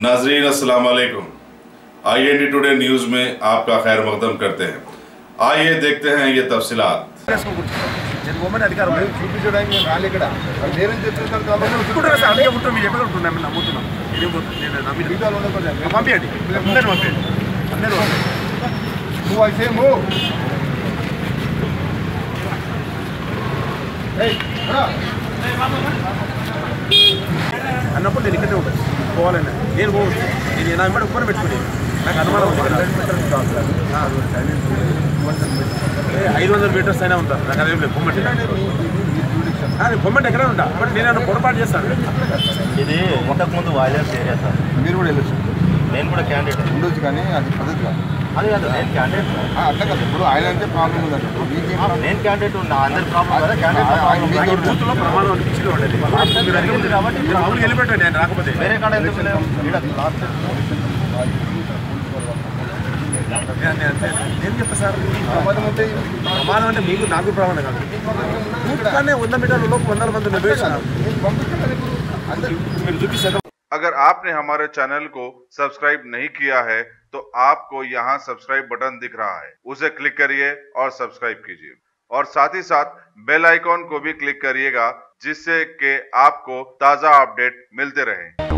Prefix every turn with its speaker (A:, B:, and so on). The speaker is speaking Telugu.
A: नाजरीन अस्सलाम वालेकुम। IND टुडे न्यूज में आपका खैर मकदम करते हैं। आइए देखते हैं ये तफसीलात।
B: అన్నప్పుడు నేను ఇక్కడే ఉంటాను పోవాలన్నా నేను పోవచ్చు నేను నా వెంబడి ఉప్పని పెట్టుకుని నాకు అనుమానం ఉంది 500 మీటర్స్ అయినా ఉంటాను నాకు అదేం లేదు బొమ్మటి బొమ్మటి ఎక్కడ ఉంటా బట్ నేను పొరపాటు చేస్తాను
C: ఇది ఇంతకుముందు వైలెన్స్ ఏరియా సార్
D: మీరు కూడా వెళ్ళొచ్చు
C: నేను కూడా క్యాండిడేట్
D: ఉండొచ్చు కానీ అది పద్ధతి కాదు
C: అది కాదు నేను క్యాండిడేట్
D: అట్లా కాదు ఇప్పుడు ఆయన అంటే ప్రాబ్లం ఉందంటే
C: నేను క్యాండిడేట్ ఉన్నా అందరి ప్రాబ్లం కదా క్యాండిడేట్
B: బూత్లో ప్రమాదం అనిపించింది ఉండేది మీరు అడిగింది కాబట్టి మామూలుగా వెళ్ళిపెట్టాను నేను రాకపోతే
C: వేరే కాడ ఎందుకు
B: నేను చెప్తా సార్ ప్రమాదం అంటే మీకు నాకు ప్రమాదం కాదు కానీ 100 మీటర్ల లోపు 100 మంది మీరు చూపిస్తారు।
E: अगर आपने हमारे चैनल को सब्सक्राइब नहीं किया है तो आपको यहाँ सब्सक्राइब बटन दिख रहा है, उसे क्लिक करिए और सब्सक्राइब कीजिए और साथ ही साथ बेल आइकॉन को भी क्लिक करिएगा जिससे कि आपको ताज़ा अपडेट मिलते रहें।